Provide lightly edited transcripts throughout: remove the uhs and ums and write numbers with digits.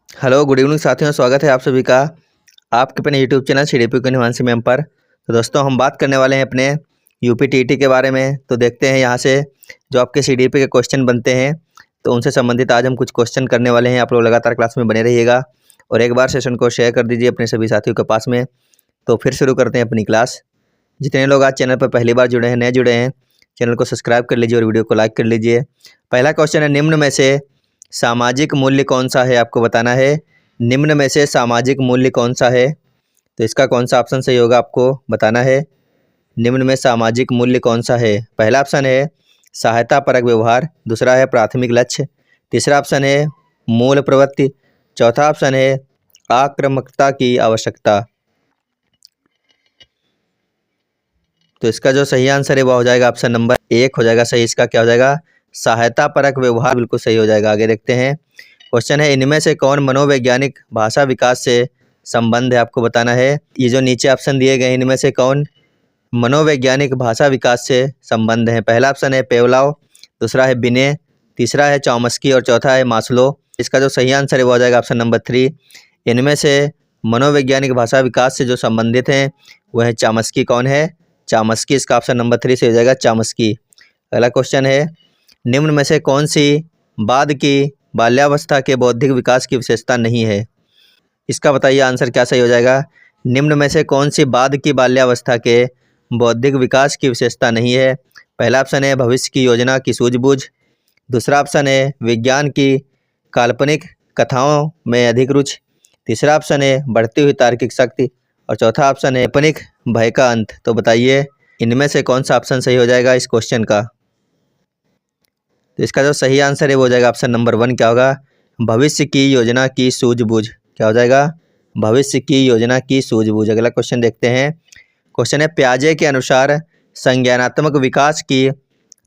Hello, good evening साथियों, स्वागत है आप सभी का आपके अपने यूट्यूब चैनल सीडीपी के हिमांशु मैम पर। तो दोस्तों, हम बात करने वाले हैं अपने यूपी टीईटी के बारे में। तो देखते हैं यहाँ से जो आपके सीडीपी के क्वेश्चन बनते हैं, तो उनसे संबंधित आज हम कुछ क्वेश्चन करने वाले हैं। आप लोग लगातार क्लास में बने रहिएगा और एक बार सेशन को शेयर कर दीजिए अपने सभी साथियों के पास में। तो फिर शुरू करते हैं अपनी क्लास। जितने लोग आज चैनल पर पहली बार जुड़े हैं, नए जुड़े हैं, चैनल को सब्सक्राइब कर लीजिए और वीडियो को लाइक कर लीजिए। पहला क्वेश्चन है, निम्न में से सामाजिक मूल्य कौन सा है, आपको बताना है। निम्न में से सामाजिक मूल्य कौन सा है, तो इसका कौन सा ऑप्शन सही होगा आपको बताना है। निम्न में सामाजिक मूल्य कौन सा है। पहला ऑप्शन है सहायता परक व्यवहार, दूसरा है प्राथमिक लक्ष्य, तीसरा ऑप्शन है मूल प्रवृत्ति, चौथा ऑप्शन है आक्रामकता की आवश्यकता। तो इसका जो सही आंसर है वह हो जाएगा ऑप्शन नंबर 1 हो जाएगा सही। इसका क्या हो जाएगा, सहायता परक व्यवहार, बिल्कुल सही हो जाएगा। आगे देखते हैं, क्वेश्चन है, इनमें से कौन मनोवैज्ञानिक भाषा विकास से संबंध है, आपको बताना है। ये जो नीचे ऑप्शन दिए गए, इनमें से कौन मनोवैज्ञानिक भाषा विकास से संबंध है। पहला ऑप्शन है पेवलाव, दूसरा है बिने, तीसरा है चॉम्स्की और चौथा है मास्लो। इसका जो सही आंसर है वो हो जाएगा ऑप्शन नंबर 3। इनमें से मनोवैज्ञानिक भाषा विकास से जो संबंधित हैं वह है चॉम्स्की। कौन है, चॉम्स्की। इसका ऑप्शन नंबर 3 से हो जाएगा चॉम्स्की। अगला क्वेश्चन है, निम्न में से कौन सी बाद की बाल्यावस्था के बौद्धिक विकास की विशेषता नहीं है। इसका बताइए आंसर क्या सही हो जाएगा। निम्न में से कौन सी बाद की बाल्यावस्था के बौद्धिक विकास की विशेषता नहीं है। पहला ऑप्शन है भविष्य की योजना की सूझबूझ, दूसरा ऑप्शन है विज्ञान की काल्पनिक कथाओं में अधिक रुचि, तीसरा ऑप्शन है बढ़ती हुई तार्किक शक्ति और चौथा ऑप्शन है काल्पनिक भय का अंत। तो बताइए इनमें से कौन सा ऑप्शन सही हो जाएगा इस क्वेश्चन का। तो इसका जो सही आंसर है वो हो जाएगा ऑप्शन नंबर 1। क्या होगा, भविष्य की योजना की सूझबूझ। क्या हो जाएगा, भविष्य की योजना की सूझबूझ। अगला क्वेश्चन देखते हैं, क्वेश्चन है, प्याजे के अनुसार संज्ञानात्मक विकास की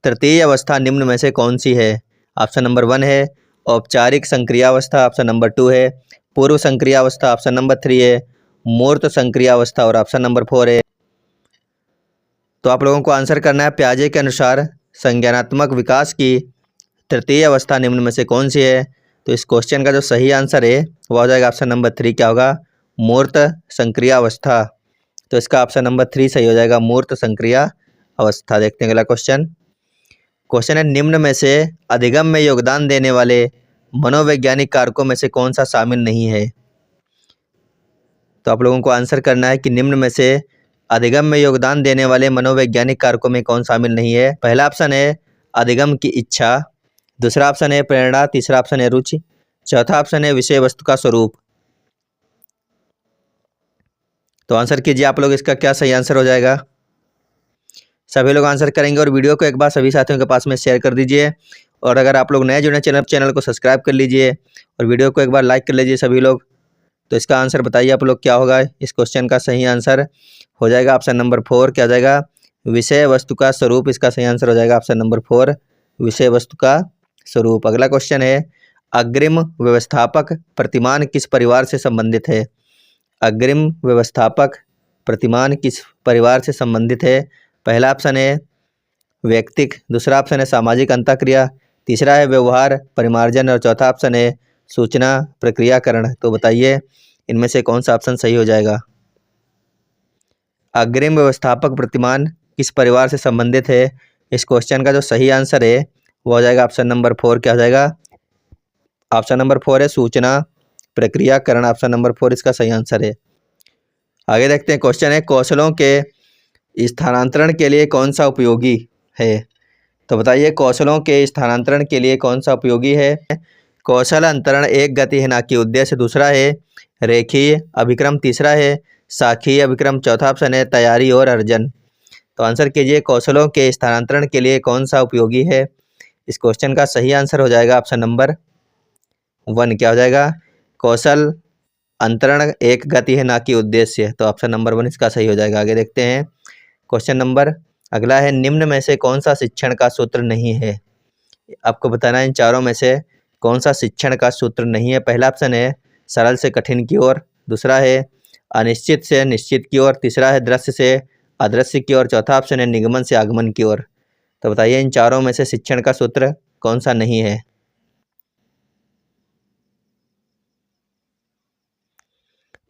तृतीय अवस्था निम्न में से कौन सी है। ऑप्शन नंबर 1 है औपचारिक संक्रियावस्था, ऑप्शन नंबर 2 है पूर्व संक्रियावस्था, ऑप्शन नंबर 3 है मूर्त संक्रियावस्था और ऑप्शन नंबर 4 है। तो आप लोगों को आंसर करना है, प्याजे के अनुसार संज्ञानात्मक विकास की तृतीय अवस्था निम्न में से कौन सी है। तो इस क्वेश्चन का जो सही आंसर है वह हो जाएगा ऑप्शन नंबर 3। क्या होगा, मूर्त संक्रिया अवस्था। तो इसका ऑप्शन नंबर 3 सही हो जाएगा, मूर्त संक्रिया अवस्था। देखते हैं अगला क्वेश्चन। क्वेश्चन है, निम्न में से अधिगम में योगदान देने वाले मनोवैज्ञानिक कारकों में से कौन सा शामिल नहीं है। तो आप लोगों को आंसर करना है कि निम्न में से अधिगम में योगदान देने वाले मनोवैज्ञानिक कारकों में कौन शामिल नहीं है। पहला ऑप्शन है अधिगम की इच्छा, दूसरा ऑप्शन है प्रेरणा, तीसरा ऑप्शन है रुचि, चौथा ऑप्शन है विषय वस्तु का स्वरूप। तो आंसर कीजिए आप लोग, इसका क्या सही आंसर हो जाएगा। सभी लोग आंसर करेंगे और वीडियो को एक बार सभी साथियों के पास में शेयर कर दीजिए। और अगर आप लोग नए जुड़े चैनल को सब्सक्राइब कर लीजिए और वीडियो को एक बार लाइक कर लीजिए सभी लोग। तो इसका आंसर बताइए आप लोग क्या होगा। इस क्वेश्चन का सही आंसर हो जाएगा ऑप्शन नंबर 4। क्या हो जाएगा, विषय वस्तु का स्वरूप। इसका सही आंसर हो जाएगा ऑप्शन नंबर 4, विषय वस्तु का स्वरूप। अगला क्वेश्चन है, अग्रिम व्यवस्थापक प्रतिमान किस परिवार से संबंधित है। अग्रिम व्यवस्थापक प्रतिमान किस परिवार से संबंधित है। पहला ऑप्शन है व्यक्तिक, दूसरा ऑप्शन है सामाजिक अंतःक्रिया, तीसरा है व्यवहार परिमार्जन और चौथा ऑप्शन है सूचना प्रक्रियाकरण। तो बताइए इनमें से कौन सा ऑप्शन सही हो जाएगा। अग्रिम व्यवस्थापक प्रतिमान किस परिवार से संबंधित है। इस क्वेश्चन का जो सही आंसर है वो हो जाएगा ऑप्शन नंबर 4। क्या हो जाएगा, ऑप्शन नंबर 4 है सूचना प्रक्रियाकरण। ऑप्शन नंबर 4 इसका सही आंसर है। आगे देखते हैं, क्वेश्चन है, कौशलों के स्थानांतरण के लिए कौन सा उपयोगी है। तो बताइए कौशलों के स्थानांतरण के लिए कौन सा उपयोगी है। कौशल अंतरण एक गति है ना कि उद्देश्य, दूसरा है रेखीय अभिक्रम, तीसरा है शाखीय अभिक्रम, चौथा ऑप्शन है तैयारी और अर्जन। तो आंसर कीजिए कौशलों के स्थानांतरण के लिए कौन सा उपयोगी है। इस क्वेश्चन का सही आंसर हो जाएगा ऑप्शन नंबर 1। क्या हो जाएगा, कौशल अंतरण एक गति है ना कि उद्देश्य। तो ऑप्शन नंबर 1 इसका सही हो जाएगा। आगे देखते हैं, क्वेश्चन नंबर अगला है, निम्न में से कौन सा शिक्षण का सूत्र नहीं है। आपको बताना है इन चारों में से कौन सा शिक्षण का सूत्र नहीं है। पहला ऑप्शन है सरल से कठिन की ओर, दूसरा है अनिश्चित से निश्चित की ओर, तीसरा है दृश्य से अदृश्य की ओर, चौथा ऑप्शन है निगमन से आगमन की ओर। तो बताइए इन चारों में से शिक्षण का सूत्र कौन सा नहीं है।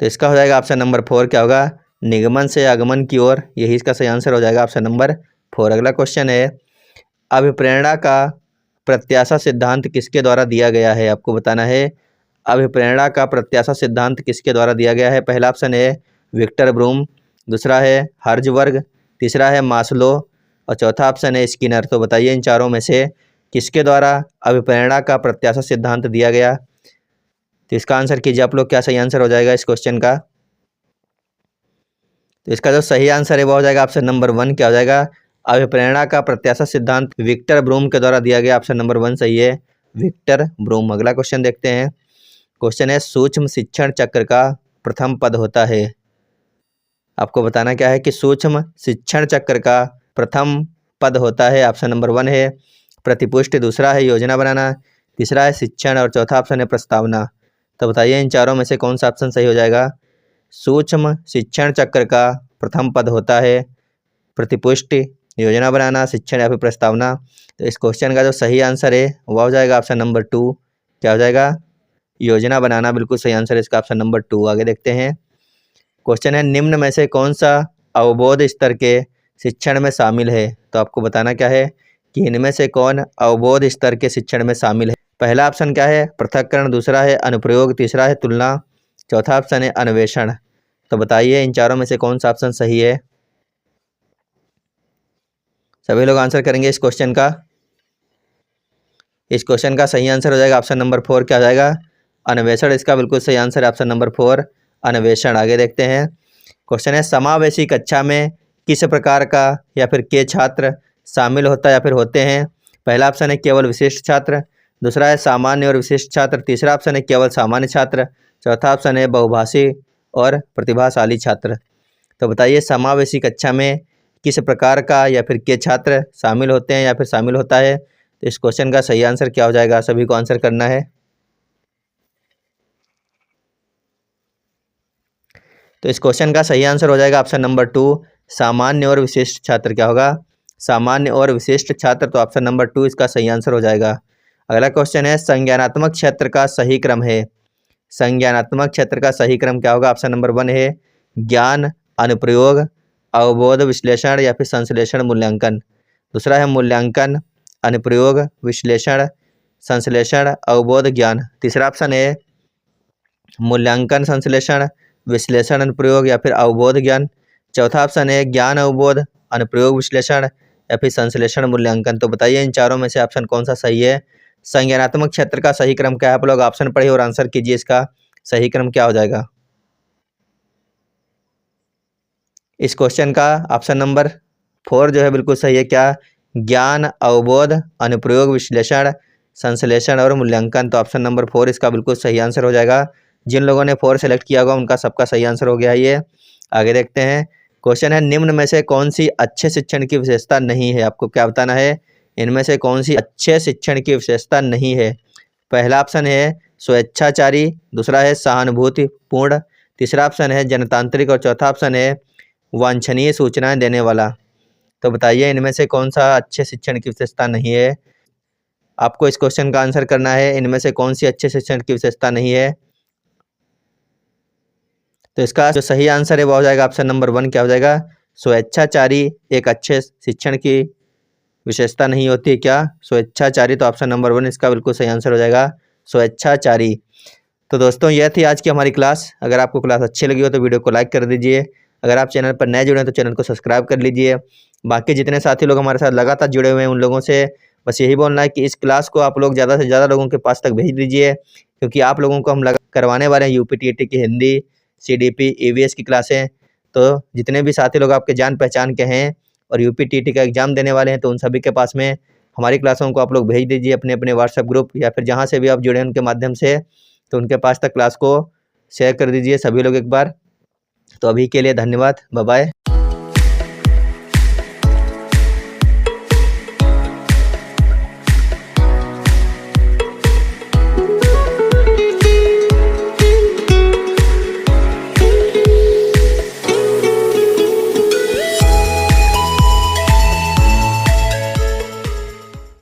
तो इसका हो जाएगा ऑप्शन नंबर 4 क्या होगा, निगमन से आगमन की ओर, यही इसका सही आंसर हो जाएगा ऑप्शन नंबर 4। अगला क्वेश्चन है, अभिप्रेरणा का प्रत्याशा सिद्धांत किसके द्वारा दिया गया है, आपको बताना है अभिप्रेरणा का प्रत्याशा सिद्धांत किसके द्वारा दिया गया है। पहला ऑप्शन है विक्टर ब्रूम, दूसरा है हर्जबर्ग, तीसरा है मास्लो और चौथा ऑप्शन है स्किनर। तो बताइए इन चारों में से किसके द्वारा अभिप्रेरणा का प्रत्याशा सिद्धांत दिया गया। तो इसका आंसर कीजिए आप लोग, क्या सही आंसर हो जाएगा इस क्वेश्चन का। तो इसका जो सही आंसर है वो हो जाएगा ऑप्शन नंबर 1 क्या हो जाएगा, अभिप्रेरणा का प्रत्याशा सिद्धांत विक्टर ब्रूम के द्वारा दिया गया। ऑप्शन नंबर 1 सही है, विक्टर ब्रूम। अगला क्वेश्चन देखते हैं। क्वेश्चन है, सूक्ष्म शिक्षण चक्र का प्रथम पद होता है। आपको बताना क्या है कि सूक्ष्म शिक्षण चक्र का प्रथम पद होता है। ऑप्शन नंबर 1 है प्रतिपुष्टि, दूसरा है योजना बनाना, तीसरा है शिक्षण और चौथा ऑप्शन है प्रस्तावना। तो बताइए इन चारों में से कौन सा ऑप्शन सही हो जाएगा। सूक्ष्म शिक्षण चक्र का प्रथम पद होता है प्रतिपुष्टि, योजना बनाना, शिक्षण या फिर प्रस्तावना। तो इस क्वेश्चन का जो सही आंसर है वह हो जाएगा ऑप्शन नंबर 2 क्या हो जाएगा, योजना बनाना। बिल्कुल सही आंसर है इसका ऑप्शन नंबर 2। आगे देखते हैं। क्वेश्चन है, निम्न में से कौन सा अवबोध स्तर के शिक्षण में शामिल है। तो आपको बताना क्या है कि इनमें से कौन अवबोध स्तर के शिक्षण में शामिल है। पहला ऑप्शन क्या है पृथक्करण, दूसरा है अनुप्रयोग, तीसरा है तुलना, चौथा ऑप्शन है अन्वेषण। तो बताइए इन चारों में से कौन सा ऑप्शन सही है। सभी लोग आंसर करेंगे इस क्वेश्चन का। इस क्वेश्चन का सही आंसर हो जाएगा ऑप्शन नंबर 4 क्या हो जाएगा, अन्वेषण। इसका बिल्कुल सही आंसर है ऑप्शन नंबर 4 अन्वेषण। आगे देखते हैं। क्वेश्चन है, समावेशी कक्षा में किस प्रकार का या फिर के छात्र शामिल होता है या फिर होते हैं। पहला ऑप्शन है केवल विशिष्ट छात्र, दूसरा है सामान्य और विशिष्ट छात्र, तीसरा ऑप्शन है केवल सामान्य छात्र, चौथा ऑप्शन है बहुभाषी और प्रतिभाशाली छात्र। तो बताइए समावेशी कक्षा में किस प्रकार का या फिर के छात्र शामिल होते हैं या फिर शामिल होता है। तो इस क्वेश्चन का सही आंसर क्या हो जाएगा, सभी को आंसर करना है। तो इस क्वेश्चन का सही आंसर हो जाएगा ऑप्शन नंबर 2 सामान्य और विशिष्ट छात्र। क्या होगा, सामान्य और विशिष्ट छात्र। तो ऑप्शन नंबर 2 इसका सही आंसर हो जाएगा। अगला क्वेश्चन है, संज्ञानात्मक क्षेत्र का सही क्रम है। संज्ञानात्मक क्षेत्र का सही क्रम क्या होगा। ऑप्शन नंबर 1 है ज्ञान, अनुप्रयोग, अवबोध, विश्लेषण या फिर संश्लेषण, मूल्यांकन। दूसरा है मूल्यांकन, अनुप्रयोग, विश्लेषण, संश्लेषण, अवबोध, ज्ञान। तीसरा ऑप्शन है मूल्यांकन, संश्लेषण, विश्लेषण, अनुप्रयोग या फिर अवबोध, ज्ञान। चौथा ऑप्शन है ज्ञान, अवबोध, अनुप्रयोग, विश्लेषण या फिर संश्लेषण, मूल्यांकन। तो बताइए इन चारों में से ऑप्शन कौन सा सही है। संज्ञानात्मक क्षेत्र का सही क्रम क्या है, आप लोग ऑप्शन पढ़िए और आंसर कीजिए इसका सही क्रम क्या हो जाएगा। इस क्वेश्चन का ऑप्शन नंबर 4 जो है बिल्कुल सही है। क्या, ज्ञान, अवबोध, अनुप्रयोग, विश्लेषण, संश्लेषण और मूल्यांकन। तो ऑप्शन नंबर 4 इसका बिल्कुल सही आंसर हो जाएगा। जिन लोगों ने 4 सेलेक्ट किया होगा उनका सबका सही आंसर हो गया ये। आगे देखते हैं। क्वेश्चन है, निम्न में से कौन सी अच्छे शिक्षण की विशेषता नहीं है। आपको क्या बताना है, इनमें से कौन सी अच्छे शिक्षण की विशेषता नहीं है। पहला ऑप्शन है स्वेच्छाचारी, दूसरा है सहानुभूतिपूर्ण, तीसरा ऑप्शन है जनतांत्रिक और चौथा ऑप्शन है वांछनीय सूचनाएं देने वाला। तो बताइए इनमें से कौन सा अच्छे शिक्षण की विशेषता नहीं है। आपको इस क्वेश्चन का आंसर करना है, इनमें से कौन सी अच्छे शिक्षण की विशेषता नहीं है। तो इसका जो सही आंसर है वो हो जाएगा ऑप्शन नंबर 1 क्या हो जाएगा, स्वेच्छाचारी एक अच्छे शिक्षण की विशेषता नहीं होती है। क्या, स्वेच्छाचारी। तो ऑप्शन नंबर 1 इसका बिल्कुल सही आंसर हो जाएगा, स्वेच्छाचारी। तो दोस्तों यह थी आज की हमारी क्लास। अगर आपको क्लास अच्छी लगी हो तो वीडियो को लाइक कर दीजिए। अगर आप चैनल पर नए जुड़े हैं तो चैनल को सब्सक्राइब कर लीजिए। बाकी जितने साथी लोग हमारे साथ लगातार जुड़े हुए हैं उन लोगों से बस यही बोलना है कि इस क्लास को आप लोग ज़्यादा से ज़्यादा लोगों के पास तक भेज दीजिए, क्योंकि आप लोगों को हम करवाने वाले हैं यूपी-टीईटी की हिंदी, CDP, EVS की क्लासें। तो जितने भी साथी लोग आपके जान पहचान के हैं और यूपी-टीईटी का एग्ज़ाम देने वाले हैं तो उन सभी के पास में हमारी क्लासों को आप लोग भेज दीजिए अपने अपने व्हाट्सएप ग्रुप या फिर जहाँ से भी आप जुड़े हैं उनके माध्यम से। तो उनके पास तक क्लास को शेयर कर दीजिए सभी लोग एक बार। तो अभी के लिए धन्यवाद, बाय बाय।